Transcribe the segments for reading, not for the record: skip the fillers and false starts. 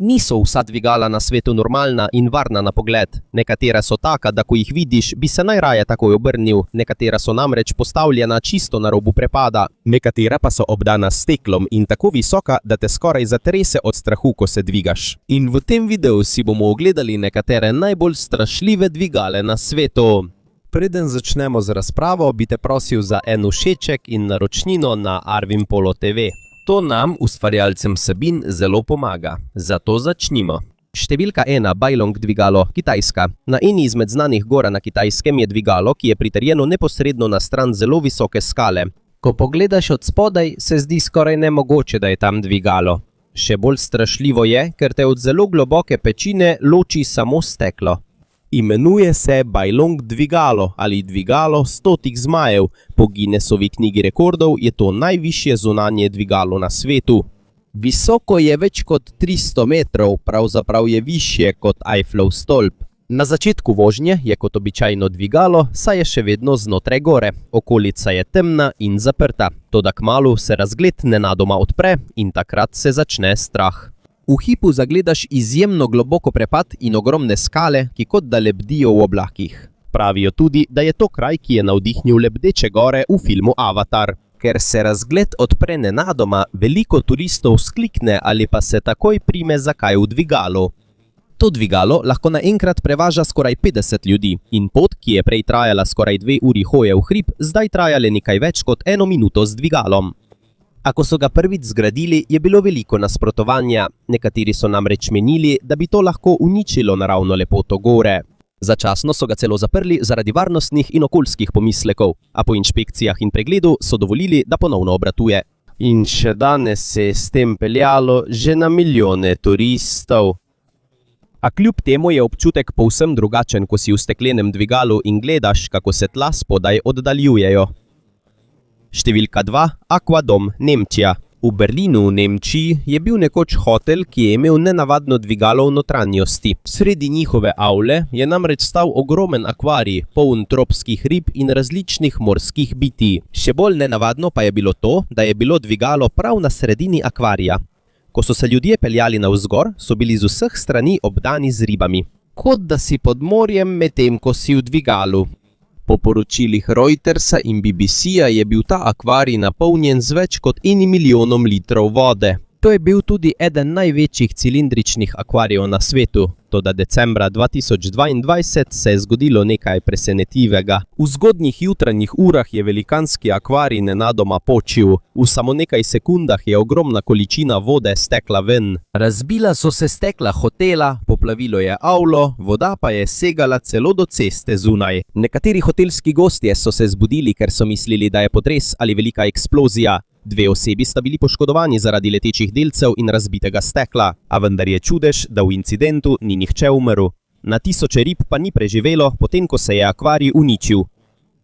Niso vsa dvigala na svetu normalna in varna na pogled. Nekatera so taka, da ko jih vidiš, bi se najraje takoj obrnil, nekatera so namreč postavljena čisto na robu prepada. Nekatera pa so obdana s steklom in tako visoka, da te skoraj zatrese od strahu, ko se dvigaš. In v tem videu si bomo ogledali nekatere najbolj strašljive dvigale na svetu. Preden začnemo z razpravo, bi te prosil za en všeček in naročnino na Arvin Polo TV. To nam, ustvarjalcem vsebin, zelo pomaga. Zato začnimo. Številka 1. Bailong dvigalo, Kitajska. Na eni izmed znanih gora na Kitajskem je dvigalo, ki je pritrjeno neposredno na stran zelo visoke skale. Ko pogledaš od spodaj, se zdi skoraj nemogoče, da je tam dvigalo. Še bolj strašljivo je, ker te od zelo globoke pečine loči samo steklo. Imenuje se Bailong dvigalo ali dvigalo 100 zmajev. Po Guinnessovi knjigi rekordov je to najvišje zunanje dvigalo na svetu. Visoko je več kot 300 metrov, pravzaprav je višje kot Eiffelov stolp. Na začetku vožnje je kot običajno dvigalo, saj je še vedno znotraj gore. Okolica je temna in zaprta, toda kmalu se razgled nenadoma odpre in takrat se začne strah. V hipu zagledaš izjemno globoko prepad in ogromne skale, ki kot da lebdijo v oblakih. Pravijo tudi, da je to kraj, ki je navdihnil lebdeče gore v filmu Avatar. Ker se razgled odpre nenadoma, veliko turistov sklikne ali pa se takoj prime za kaj v dvigalu. To dvigalo lahko naenkrat prevaža skoraj 50 ljudi in pot, ki je prej trajala skoraj 2 uri hoje v hrib, zdaj traja le nekaj več kot 1 minuto z dvigalom. A ko so ga prvič zgradili, je bilo veliko nasprotovanja. Nekateri so namreč menili, da bi to lahko uničilo naravno lepoto gore. Začasno so ga celo zaprli zaradi varnostnih in okoljskih pomislekov, a po inšpekcijah in pregledu so dovolili, da ponovno obratuje. In še danes se je s tem peljalo že na milijone turistov. A kljub temu je občutek povsem drugačen, ko si v steklenem dvigalu in gledaš, kako se tla spodaj oddaljujejo. Številka 2. Aquadom, Nemčija. V Berlinu v Nemčiji je bil nekoč hotel, ki je imel nenavadno dvigalo v notranjosti. Sredi njihove avle je namreč stal ogromen akvarij, poln tropskih rib in različnih morskih bitij. Še bolj nenavadno pa je bilo to, da je bilo dvigalo prav na sredini akvarija. Ko so se ljudje peljali navzgor, so bili z vseh strani obdani z ribami. Kot da si pod morjem, medtem ko si v dvigalu. Po poročilih Reutersa in BBC-ja je bil ta akvarij napolnjen z več kot 1 milijonom litrov vode. To je bil tudi eden največjih cilindričnih akvarijev na svetu, toda decembra 2022 se je zgodilo nekaj presenetljivega. V zgodnjih jutranjih urah je velikanski akvarij nenadoma počil. V samo nekaj sekundah je ogromna količina vode stekla ven. Razbila so se stekla hotela, poplavilo je avlo, voda pa je segala celo do ceste zunaj. Nekateri hotelski gostje so se zbudili, ker so mislili, da je potres ali velika eksplozija. 2 osebi sta bili poškodovani zaradi letečih delcev in razbitega stekla, a vendar je čudež, da v incidentu ni nihče umrl. Na tisoče rib pa ni preživelo, potem ko se je akvarij uničil.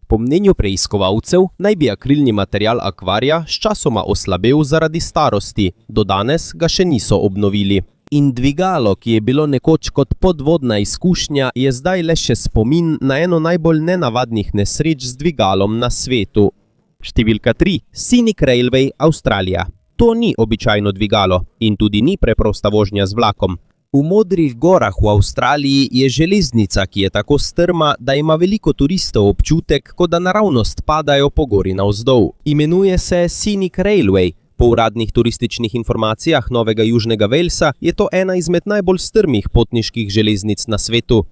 Po mnenju preiskovalcev naj bi akrilni material akvarija sčasoma oslabel zaradi starosti, do danes ga še niso obnovili. In dvigalo, ki je bilo nekoč kot podvodna izkušnja, je zdaj le še spomin na eno najbolj nenavadnih nesreč z dvigalom na svetu. Številka 3. Scenic Railway, Avstralija. To ni običajno dvigalo in tudi ni preprosta vožnja z vlakom. V modrih gorah v Avstraliji je železnica, ki je tako strma, da ima veliko turistov občutek, kot da naravnost padajo po gori navzdol. Imenuje se Scenic Railway. Po uradnih turističnih informacijah Novega Južnega Walesa je to ena izmed najbolj strmih potniških železnic na svetu.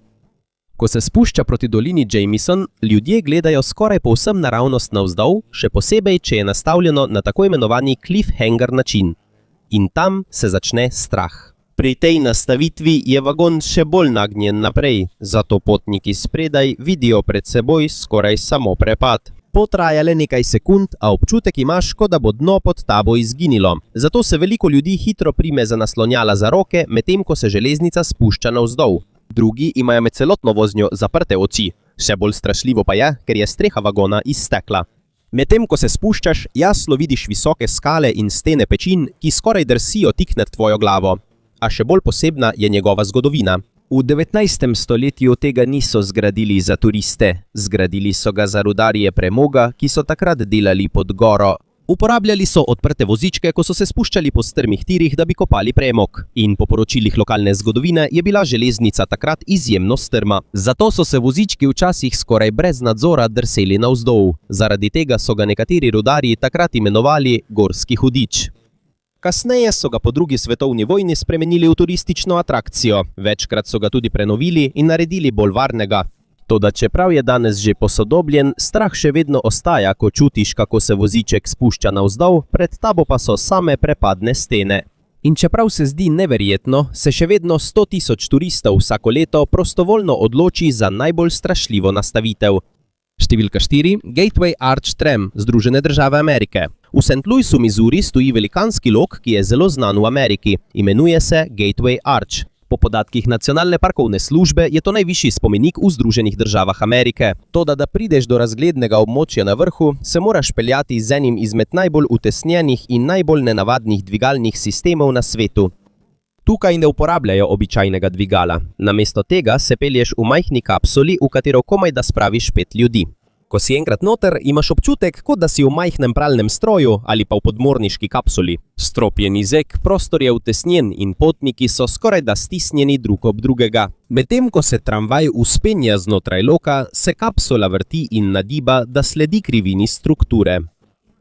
Ko se spušča proti dolini Jamieson, ljudje gledajo skoraj povsem naravnost navzdol, še posebej, če je nastavljeno na tako imenovani cliffhanger način. In tam se začne strah. Pri tej nastavitvi je vagon še bolj nagnjen naprej, zato potniki spredaj vidijo pred seboj skoraj samo prepad. Potraja le nekaj sekund, a občutek imaš, kot da bo dno pod tabo izginilo. Zato se veliko ljudi hitro prime za naslonjala za roke, medtem ko se železnica spušča navzdol. Drugi imajo med celotno voznjo zaprte oči. Še bolj strašljivo pa je, ker je streha vagona iz stekla. Medtem ko se spuščaš, jasno vidiš visoke skale in stene pečin, ki skoraj drsijo tik nad tvojo glavo. A še bolj posebna je njegova zgodovina. V 19. stoletju tega niso zgradili za turiste. Zgradili so ga za rudarje premoga, ki so takrat delali pod goro. Uporabljali so odprte vozičke, ko so se spuščali po strmih tirih, da bi kopali premog. In po poročilih lokalne zgodovine je bila železnica takrat izjemno strma. Zato so se vozički včasih skoraj brez nadzora drseli navzdol. Zaradi tega so ga nekateri rudarji takrat imenovali gorski hudič. Kasneje so ga po drugi svetovni vojni spremenili v turistično atrakcijo. Večkrat so ga tudi prenovili in naredili bolj varnega. Toda čeprav je danes že posodobljen, strah še vedno ostaja, ko čutiš, kako se voziček spušča navzdol, pred tabo pa so same prepadne stene. In čeprav se zdi neverjetno, se še vedno 100 000 turistov vsako leto prostovoljno odloči za najbolj strašljivo nastavitev. Številka 4. Gateway Arch Tram, Združene države Amerike. V St. Louisu, Missouri, stoji velikanski lok, ki je zelo znan v Ameriki. Imenuje se Gateway Arch. Po podatkih Nacionalne parkovne službe je to najvišji spomenik v Združenih državah Amerike. Toda, da prideš do razglednega območja na vrhu, se moraš peljati z enim izmed najbolj utesnjenih in najbolj nenavadnih dvigalnih sistemov na svetu. Tukaj ne uporabljajo običajnega dvigala. Namesto tega se pelješ v majhni kapsuli, v katero komaj da spraviš 5 ljudi. Ko si enkrat noter, imaš občutek, kot da si v majhnem pralnem stroju ali pa v podmorniški kapsuli. Strop je nizek, prostor je utesnjen in potniki so skoraj da stisnjeni drug ob drugega. Medtem ko se tramvaj vzpenja znotraj loka, se kapsula vrti in nadiba, da sledi krivini strukture.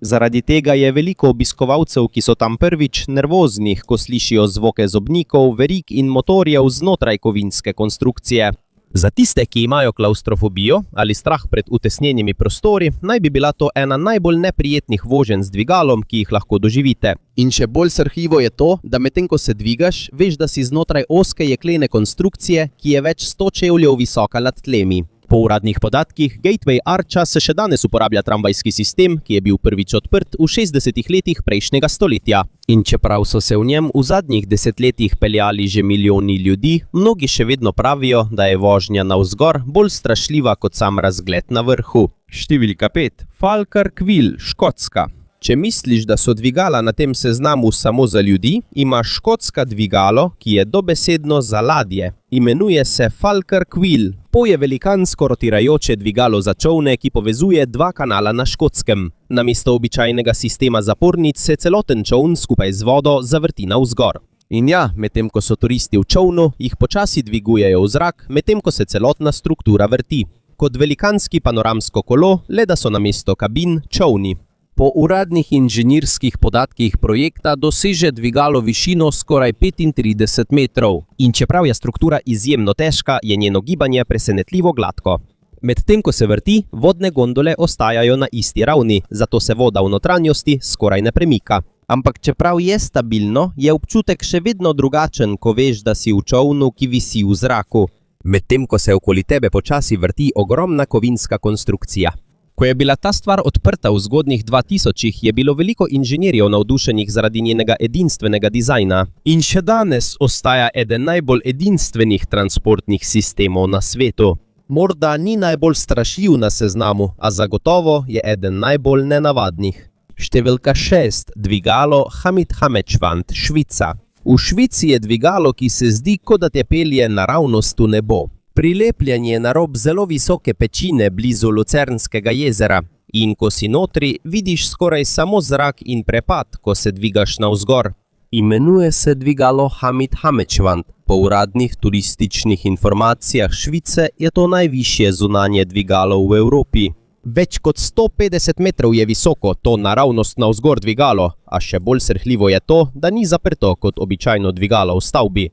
Zaradi tega je veliko obiskovalcev, ki so tam prvič, nervoznih, ko slišijo zvoke zobnikov, verig in motorjev znotraj kovinske konstrukcije. Za tiste, ki imajo klaustrofobijo ali strah pred utesnjenimi prostori, naj bi bila to ena najbolj neprijetnih voženj z dvigalom, ki jih lahko doživite. In še bolj srhljivo je to, da medtem ko se dvigaš, veš, da si znotraj ozke jeklene konstrukcije, ki je več 100 čevljev visoka nad tlemi. Po uradnih podatkih Gateway Archa se še danes uporablja tramvajski sistem, ki je bil prvič odprt v 60. letih prejšnjega stoletja. In čeprav so se v njem v zadnjih desetletjih peljali že milijoni ljudi, mnogi še vedno pravijo, da je vožnja navzgor bolj strašljiva kot sam razgled na vrhu. Številka 5. Falkar Quill, Škotska. Če misliš, da so dvigala na tem seznamu samo za ljudi, ima škotska dvigalo, ki je dobesedno za ladje. Imenuje se Falkar Quill. To je velikansko rotirajoče dvigalo za čolne, ki povezuje 2 kanala na Škotskem. Namesto običajnega sistema zapornic se celoten čoln skupaj z vodo zavrti navzgor. In ja, medtem ko so turisti v čolnu, jih počasi dvigujejo v zrak, medtem ko se celotna struktura vrti. Kot velikanski panoramsko kolo, le da so namesto kabin čolni. Po uradnih inženirskih podatkih projekta doseže dvigalo višino skoraj 35 metrov. In čeprav je struktura izjemno težka, je njeno gibanje presenetljivo gladko. Medtem ko se vrti, vodne gondole ostajajo na isti ravni, zato se voda v notranjosti skoraj ne premika. Ampak čeprav je stabilno, je občutek še vedno drugačen, ko veš, da si v čolnu, ki visi v zraku. Medtem ko se okoli tebe počasi vrti ogromna kovinska konstrukcija. Ko je bila ta stvar odprta v zgodnjih 2000-ih, je bilo veliko inženirjev navdušenih zaradi njenega edinstvenega dizajna. In še danes ostaja eden najbolj edinstvenih transportnih sistemov na svetu. Morda ni najbolj strašljiv na seznamu, a zagotovo je eden najbolj nenavadnih. Številka 6. Dvigalo Hamid Hamečvant, Švica. V Švici je dvigalo, ki se zdi, kot da te pelje naravnost v nebo. Prilepljen je na rob zelo visoke pečine blizu Lucernskega jezera in ko si notri, vidiš skoraj samo zrak in prepad, ko se dvigaš navzgor. Imenuje se dvigalo Hamid Hamečvant. Po uradnih turističnih informacijah Švice je to najvišje zunanje dvigalo v Evropi. Več kot 150 metrov je visoko to naravnost navzgor dvigalo, a še bolj srhljivo je to, da ni zaprto kot običajno dvigalo v stavbi.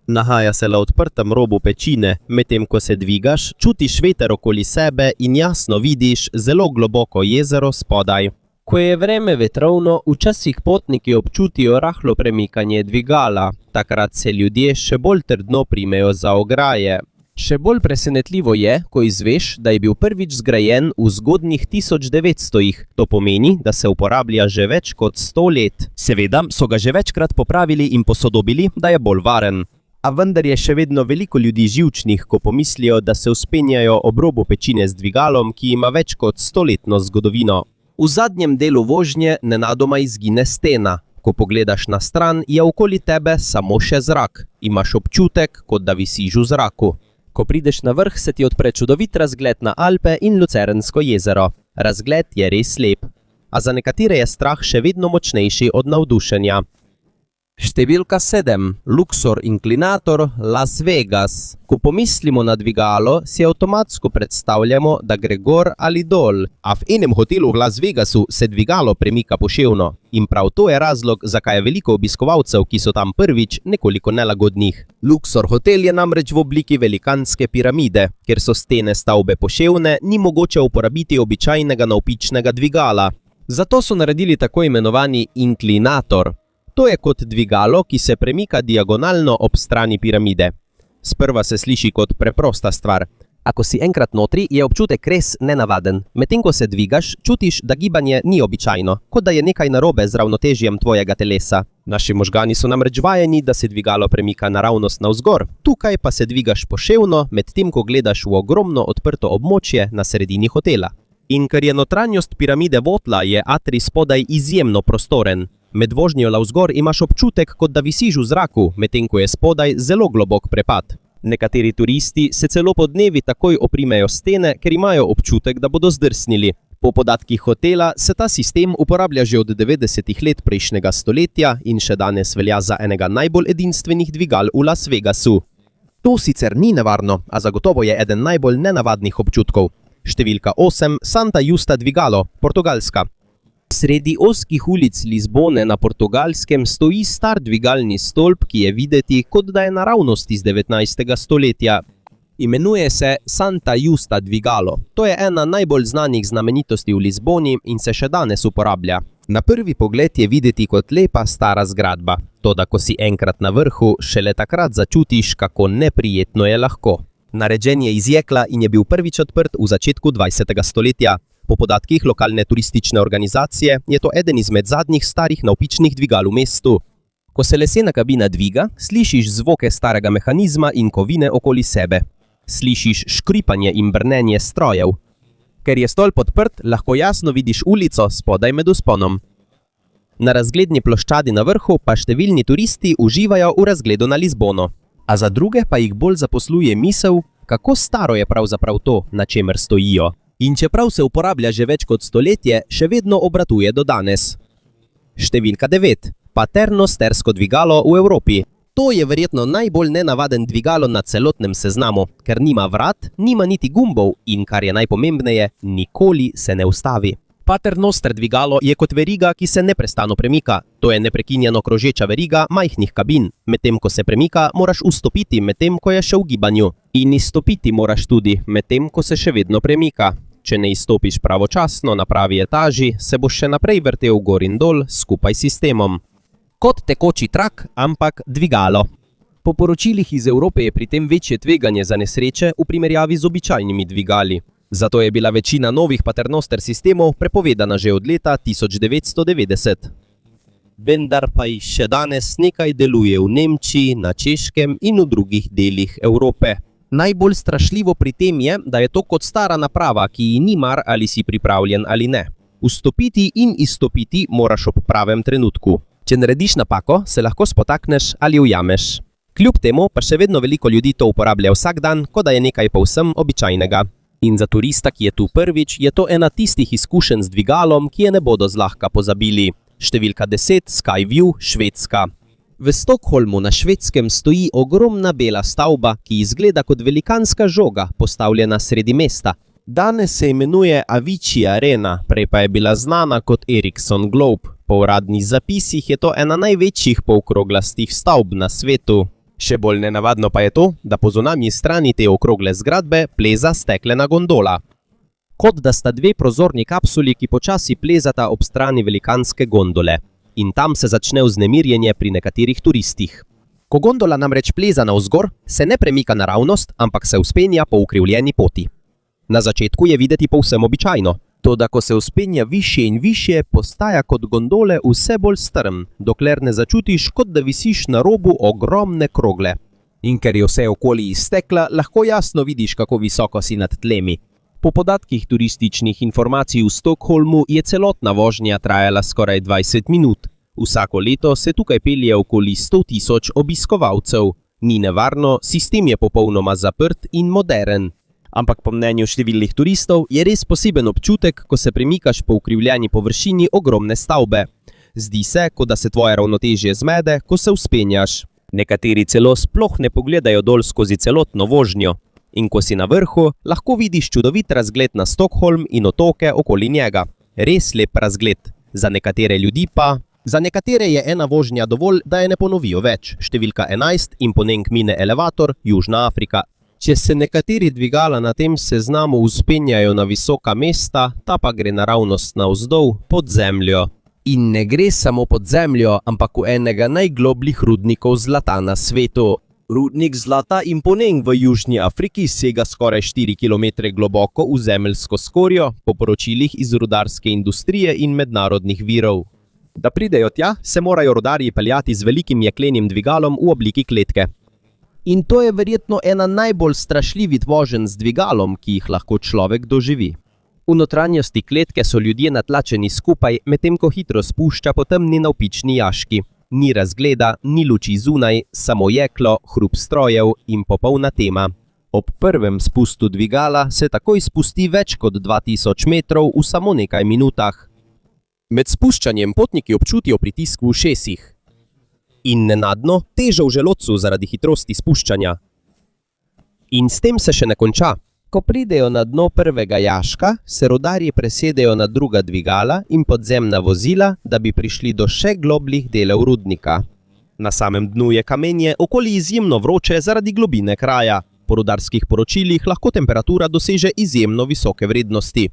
Nahaja se na odprtem robu pečine, medtem ko se dvigaš, čutiš veter okoli sebe in jasno vidiš zelo globoko jezero spodaj. Ko je vreme vetrovno, včasih potniki občutijo rahlo premikanje dvigala. Takrat se ljudje še bolj trdno primejo za ograje. Še bolj presenetljivo je, ko izveš, da je bil prvič zgrajen v zgodnjih 1900-ih. To pomeni, da se uporablja že več kot 100 let. Seveda so ga že večkrat popravili in posodobili, da je bolj varen. A vendar je še vedno veliko ljudi živčnih, ko pomislijo, da se vzpenjajo ob robu pečine z dvigalom, ki ima več kot 100-letno zgodovino. V zadnjem delu vožnje nenadoma izgine stena. Ko pogledaš na stran, je okoli tebe samo še zrak. Imaš občutek, kot da visiš v zraku. Ko prideš na vrh, se ti odpre čudovit razgled na Alpe in Lucernsko jezero. Razgled je res lep. a za nekatere je strah še vedno močnejši od navdušenja. Številka 7. Luxor Inclinator Las Vegas. Ko pomislimo na dvigalo, si avtomatsko predstavljamo, da gre gor ali dol. A v enem hotelu v Las Vegasu se dvigalo premika poševno. In prav to je razlog, zakaj je veliko obiskovalcev, ki so tam prvič, nekoliko nelagodnih. Luxor hotel je namreč v obliki velikanske piramide. Ker so stene stavbe poševne, ni mogoče uporabiti običajnega navpičnega dvigala. Zato so naredili tako imenovani inklinator. To je kot dvigalo, ki se premika diagonalno ob strani piramide. Sprva se sliši kot preprosta stvar. A ko si enkrat notri, je občutek res nenavaden. Medtem ko se dvigaš, čutiš, da gibanje ni običajno, kot da je nekaj narobe z ravnotežjem tvojega telesa. Naši možgani so namreč vajeni, da se dvigalo premika naravnost navzgor. Tukaj pa se dvigaš poševno, medtem ko gledaš v ogromno odprto območje na sredini hotela. In ker je notranjost piramide votla, je atrij spodaj izjemno prostoren. Med vožnjo navzgor imaš občutek, kot da visiš v zraku, medtem ko je spodaj zelo globok prepad. Nekateri turisti se celo po dnevi takoj oprimejo stene, ker imajo občutek, da bodo zdrsnili. Po podatkih hotela se ta sistem uporablja že od 90-ih let prejšnjega stoletja in še danes velja za enega najbolj edinstvenih dvigal v Las Vegasu. To sicer ni nevarno, a zagotovo je eden najbolj nenavadnih občutkov. Številka 8. Santa Justa dvigalo, Portugalska. Sredi ozkih ulic Lizbone na Portugalskem stoji star dvigalni stolp, ki je videti, kot da je naravnost iz 19. stoletja. Imenuje se Santa Justa dvigalo. To je ena najbolj znanih znamenitosti v Lizboni in se še danes uporablja. Na prvi pogled je videti kot lepa stara zgradba. Toda ko si enkrat na vrhu, šele takrat začutiš, kako neprijetno je lahko. Narejen je iz jekla in je bil prvič odprt v začetku 20. stoletja. Po podatkih lokalne turistične organizacije je to eden izmed zadnjih starih navpičnih dvigal v mestu. Ko se lesena kabina dviga, slišiš zvoke starega mehanizma in kovine okoli sebe. Slišiš škripanje in brnenje strojev. Ker je stolp odprt, lahko jasno vidiš ulico spodaj med vzponom. Na razgledni ploščadi na vrhu pa številni turisti uživajo v razgledu na Lizbono. A za druge pa jih bolj zaposluje misel, kako staro je pravzaprav to, na čemer stojijo. In čeprav se uporablja že več kot stoletje, še vedno obratuje do danes. Številka 9. Paternostersko dvigalo v Evropi. To je verjetno najbolj nenavaden dvigalo na celotnem seznamu, ker nima vrat, nima niti gumbov in, kar je najpomembneje, nikoli se ne ustavi. Paternoster dvigalo je kot veriga, ki se neprestano premika. To je neprekinjeno krožeča veriga majhnih kabin. Medtem ko se premika, moraš vstopiti, medtem ko je še v gibanju. In izstopiti moraš tudi, medtem ko se še vedno premika. Če ne izstopiš pravočasno na pravi etaži, se boš še naprej vrtel gor in dol skupaj s sistemom. Kot tekoči trak, ampak dvigalo. Po poročilih iz Evrope je pri tem večje tveganje za nesreče v primerjavi z običajnimi dvigali. Zato je bila večina novih paternoster sistemov prepovedana že od leta 1990. Vendar pa jih še danes nekaj deluje v Nemčiji, na Češkem in v drugih delih Evrope. Najbolj strašljivo pri tem je, da je to kot stara naprava, ki ji ni mar, ali si pripravljen ali ne. Vstopiti in izstopiti moraš ob pravem trenutku. Če narediš napako, se lahko spotakneš ali ujameš. Kljub temu pa še vedno veliko ljudi to uporablja vsak dan, kot da je nekaj povsem običajnega. In za turista, ki je tu prvič, je to ena tistih izkušenj z dvigalom, ki je ne bodo zlahka pozabili. Številka 10. Skyview, Švedska. V Stockholmu na Švedskem stoji ogromna bela stavba, ki izgleda kot velikanska žoga, postavljena sredi mesta. Danes se imenuje Avicii Arena, prej pa je bila znana kot Ericsson Globe. Po uradnih zapisih je to ena največjih polkroglastih stavb na svetu. Še bolj nenavadno pa je to, da po zunanji strani te okrogle zgradbe pleza steklena gondola. Kot da sta dve prozorni kapsuli, ki počasi plezata ob strani velikanske gondole. In tam se začne vznemirjenje pri nekaterih turistih. Ko gondola namreč pleza navzgor, se ne premika naravnost, ampak se vzpenja po ukrivljeni poti. Na začetku je videti povsem običajno, toda ko se vzpenja višje in višje, postaja kot gondole vse bolj strm, dokler ne začutiš, kot da visiš na robu ogromne krogle. In ker je vse okoli iz stekla, lahko jasno vidiš, kako visoko si nad tlemi. Po podatkih turističnih informacij v Stockholmu je celotna vožnja trajala skoraj 20 minut. Vsako leto se tukaj pelje okoli 100.000 obiskovalcev. Ni nevarno, sistem je popolnoma zaprt in moderen. Ampak po mnenju številnih turistov je res poseben občutek, ko se premikaš po ukrivljeni površini ogromne stavbe. Zdi se, kot da se tvoje ravnotežje zmede, ko se vzpenjaš. Nekateri celo sploh ne pogledajo dol skozi celotno vožnjo. In ko si na vrhu, lahko vidiš čudovit razgled na Stockholm in otoke okoli njega. Res lep razgled. Za nekatere ljudi pa... Za nekatere je ena vožnja dovolj, da je ne ponovijo več. Številka 11 in po njem mine elevator, Južna Afrika. Če se nekateri dvigala na tem seznamu vzpenjajo na visoka mesta, ta pa gre naravnost navzdol pod zemljo. In ne gre samo pod zemljo, ampak v enega najglobljih rudnikov zlata na svetu. Rudnik zlata Imponeng v Južni Afriki sega skoraj 4 km globoko v zemeljsko skorjo, po poročilih iz rudarske industrije in mednarodnih virov. Da pridejo tja, se morajo rudarji peljati z velikim jeklenim dvigalom v obliki kletke. In to je verjetno ena najbolj strašljivih voženj z dvigalom, ki jih lahko človek doživi. V notranjosti kletke so ljudje natlačeni skupaj, medtem ko hitro spušča po temni navpični jaški. Ni razgleda, ni luči zunaj, samo jeklo, hrup strojev in popolna tema. Ob prvem spustu dvigala se takoj spusti več kot 2000 metrov v samo nekaj minutah. Med spuščanjem potniki občutijo pritisk v ušesih. In nenadno težo v želodcu zaradi hitrosti spuščanja. In s tem se še ne konča. Ko pridejo na dno prvega jaška, se rudarji presedejo na druga dvigala in podzemna vozila, da bi prišli do še globljih delov rudnika. Na samem dnu je kamenje okoli izjemno vroče zaradi globine kraja. Po rudarskih poročilih lahko temperatura doseže izjemno visoke vrednosti.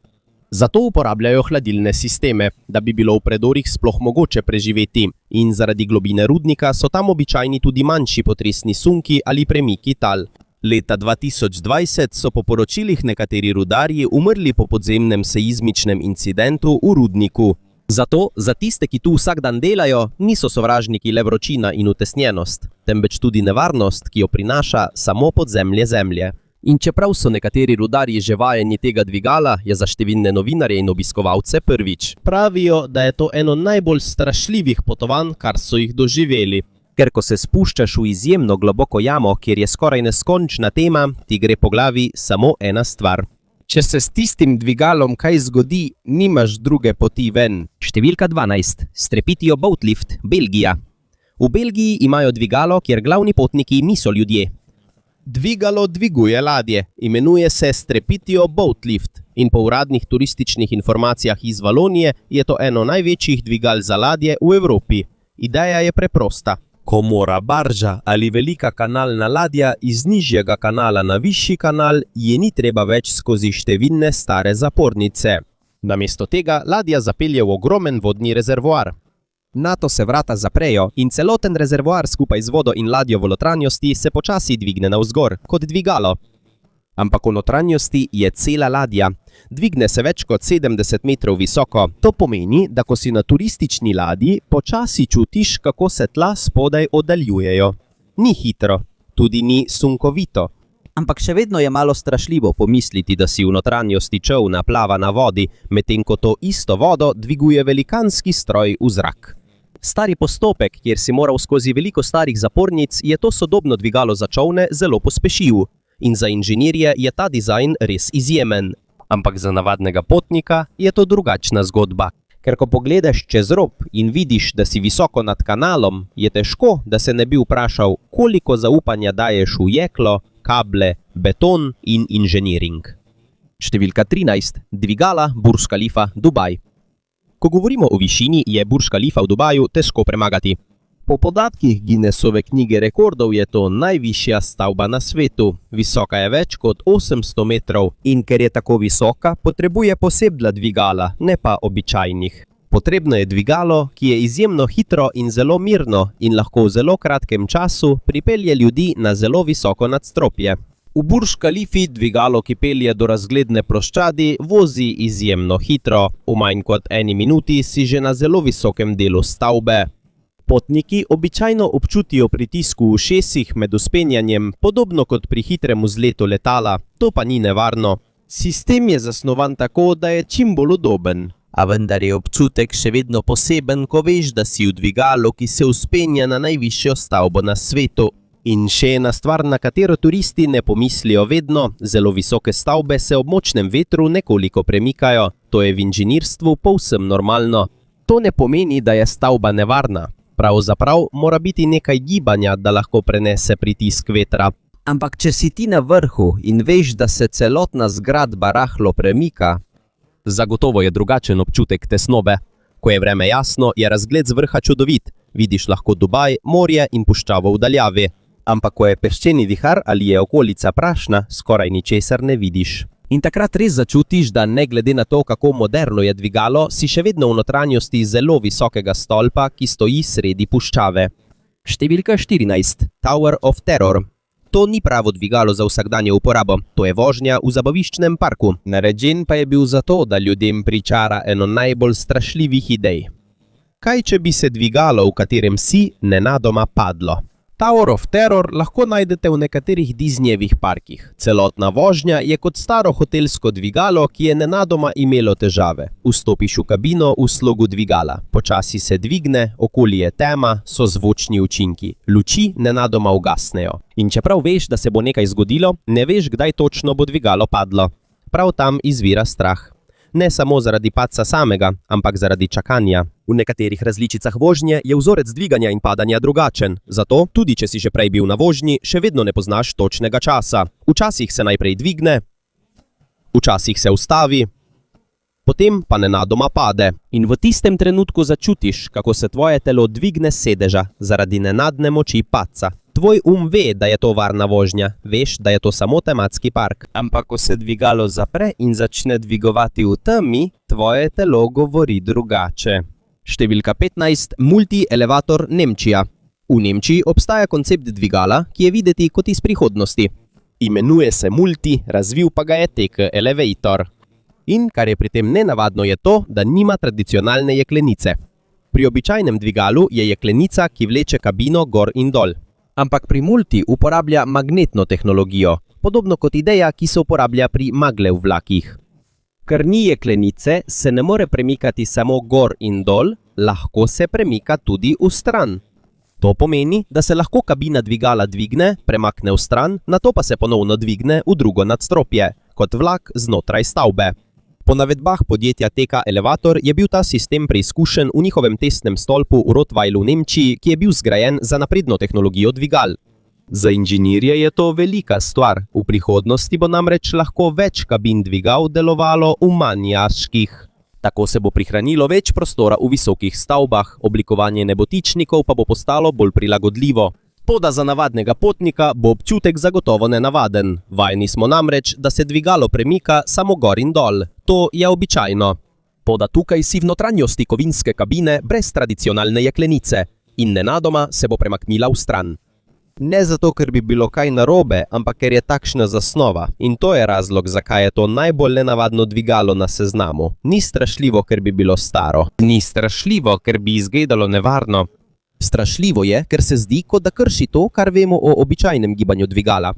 Zato uporabljajo hladilne sisteme, da bi bilo v predorih sploh mogoče preživeti. In zaradi globine rudnika so tam običajni tudi manjši potresni sunki ali premiki tal. Leta 2020 so po poročilih nekateri rudarji umrli po podzemnem seizmičnem incidentu v rudniku. Zato, za tiste, ki tu vsak dan delajo, niso sovražniki le vročina in utesnjenost, temveč tudi nevarnost, ki jo prinaša samo podzemlje zemlje. In čeprav so nekateri rudarji že vajeni tega dvigala, je za številne novinarje in obiskovalce prvič. Pravijo, da je to eno najbolj strašljivih potovanj, kar so jih doživeli. Ker ko se spuščaš v izjemno globoko jamo, kjer je skoraj neskončna tema, ti gre po glavi samo ena stvar. Če se s tistim dvigalom kaj zgodi, nimaš druge poti ven. Številka 12. Strepitio Boatlift, Belgija. V Belgiji imajo dvigalo, kjer glavni potniki niso ljudje. Dvigalo dviguje ladje, imenuje se Strepitio Boatlift in po uradnih turističnih informacijah iz Valonije je to eno največjih dvigal za ladje v Evropi. Ideja je preprosta. Ko mora barža ali velika kanalna ladja iz nižjega kanala na višji kanal, je ni treba več skozi številne stare zapornice. Namesto tega ladja zapelje v ogromen vodni rezervoar. Nato se vrata zaprejo in celoten rezervoar skupaj z vodo in ladjo v notranjosti se počasi dvigne navzgor, kot dvigalo. Ampak v notranjosti je cela ladja. Dvigne se več kot 70 metrov visoko. To pomeni, da ko si na turistični ladji, počasi čutiš, kako se tla spodaj oddaljujejo. Ni hitro, tudi ni sunkovito. Ampak še vedno je malo strašljivo pomisliti, da si v notranjosti čolna plava na vodi, medtem ko to isto vodo dviguje velikanski stroj v zrak. Stari postopek, kjer si moral skozi veliko starih zapornic, je to sodobno dvigalo za čolne zelo pospešil. In za inženirje je ta dizajn res izjemen. Ampak za navadnega potnika je to drugačna zgodba. Ker ko pogledaš čez rob in vidiš, da si visoko nad kanalom, je težko, da se ne bi vprašal, koliko zaupanja daješ v jeklo, kable, beton in inženiring. Številka 13. Dvigala Burj Khalifa, Dubaj. Ko govorimo o višini, je Burj Khalifa v Dubaju težko premagati. Po podatkih Guinnessove knjige rekordov je to najvišja stavba na svetu. Visoka je več kot 800 metrov in ker je tako visoka, potrebuje posebna dvigala, ne pa običajnih. Potrebno je dvigalo, ki je izjemno hitro in zelo mirno in lahko v zelo kratkem času pripelje ljudi na zelo visoko nadstropje. V Burj Khalifi dvigalo, ki pelje do razgledne ploščadi, vozi izjemno hitro. V manj kot eni minuti si že na zelo visokem delu stavbe. Potniki običajno občutijo pritisk v ušesih med vzpenjanjem, podobno kot pri hitrem vzletu letala, to pa ni nevarno. Sistem je zasnovan tako, da je čim bolj udoben. A vendar je občutek še vedno poseben, ko veš, da si v dvigalu, ki se vzpenja na najvišjo stavbo na svetu. In še ena stvar, na katero turisti ne pomislijo vedno, zelo visoke stavbe se ob močnem vetru nekoliko premikajo. To je v inženirstvu povsem normalno. To ne pomeni, da je stavba nevarna. Pravzaprav mora biti nekaj gibanja, da lahko prenese pritisk vetra. Ampak če si ti na vrhu in veš, da se celotna zgradba rahlo premika, zagotovo je drugačen občutek tesnobe. Ko je vreme jasno, je razgled z vrha čudovit. Vidiš lahko Dubaj, morje in puščavo v daljavi. Ampak ko je peščeni vihar ali je okolica prašna, skoraj ničesar ne vidiš. In takrat res začutiš, da ne glede na to, kako moderno je dvigalo, si še vedno v notranjosti zelo visokega stolpa, ki stoji sredi puščave. Številka 14. Tower of Terror. To ni pravo dvigalo za vsakdanjo uporabo, to je vožnja v zabaviščnem parku. Narejen pa je bil zato, da ljudem pričara eno najbolj strašljivih idej. Kaj, če bi se dvigalo, v katerem si, nenadoma padlo? Tower of Terror lahko najdete v nekaterih Disneyjevih parkih. Celotna vožnja je kot staro hotelsko dvigalo, ki je nenadoma imelo težave. Vstopiš v kabino v slogu dvigala. Počasi se dvigne, okoli je tema, so zvočni učinki. Luči nenadoma ugasnejo. In čeprav veš, da se bo nekaj zgodilo, ne veš, kdaj točno bo dvigalo padlo. Prav tam izvira strah. Ne samo zaradi padca samega, ampak zaradi čakanja. V nekaterih različicah vožnje je vzorec dviganja in padanja drugačen. Zato, tudi če si že prej bil na vožnji, še vedno ne poznaš točnega časa. Včasih se najprej dvigne, včasih se ustavi, potem pa nenadoma pade. In v tistem trenutku začutiš, kako se tvoje telo dvigne s sedeža zaradi nenadne moči padca. Tvoj ve, da je to varna vožnja, veš, da je to samo tematski park. Ampak ko se dvigalo zapre in začne dvigovati v temi, tvoje telo govori drugače. Številka 15. Multi-elevator Nemčija. V Nemčiji obstaja koncept dvigala, ki je videti kot iz prihodnosti. Imenuje se multi, razvil pa ga je TK Elevator. In kar je pri tem nenavadno je to, da nima tradicionalne jeklenice. Pri običajnem dvigalu je jeklenica, ki vleče kabino gor in dol. Ampak pri multi uporablja magnetno tehnologijo, podobno kot ideja, ki se uporablja pri magle v vlakih. Ker ni jeklenice, se ne more premikati samo gor in dol, lahko se premika tudi v stran. To pomeni, da se lahko kabina dvigala dvigne, premakne v stran, nato pa se ponovno dvigne v drugo nadstropje, kot vlak znotraj stavbe. Po navedbah podjetja TK Elevator je bil ta sistem preizkušen v njihovem testnem stolpu v Rottweilu v Nemčiji, ki je bil zgrajen za napredno tehnologijo dvigal. Za inženirje je to velika stvar. V prihodnosti bo namreč lahko več kabin dvigal delovalo v manj jaških. Tako se bo prihranilo več prostora v visokih stavbah, oblikovanje nebotičnikov pa bo postalo bolj prilagodljivo. Toda za navadnega potnika bo občutek zagotovo nenavaden. Vajeni smo namreč, da se dvigalo premika samo gor in dol. To je običajno. Toda tukaj si v notranjosti kovinske kabine brez tradicionalne jeklenice in nenadoma se bo premaknila v stran. Ne zato, ker bi bilo kaj narobe, ampak ker je takšna zasnova. In to je razlog, zakaj je to najbolj nenavadno dvigalo na seznamu. Ni strašljivo, ker bi bilo staro. Ni strašljivo, ker bi izgledalo nevarno. Strašljivo je, ker se zdi, kot da krši to, kar vemo o običajnem gibanju dvigala.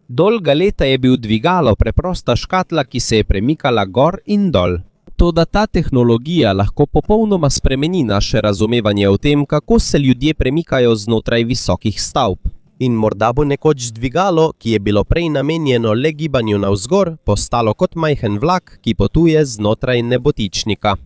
Dolga leta je bil dvigalo preprosta škatla, ki se je premikala gor in dol. Toda ta tehnologija lahko popolnoma spremeni naše razumevanje o tem, kako se ljudje premikajo znotraj visokih stavb. In morda bo nekoč dvigalo, ki je bilo prej namenjeno le gibanju navzgor, postalo kot majhen vlak, ki potuje znotraj nebotičnika.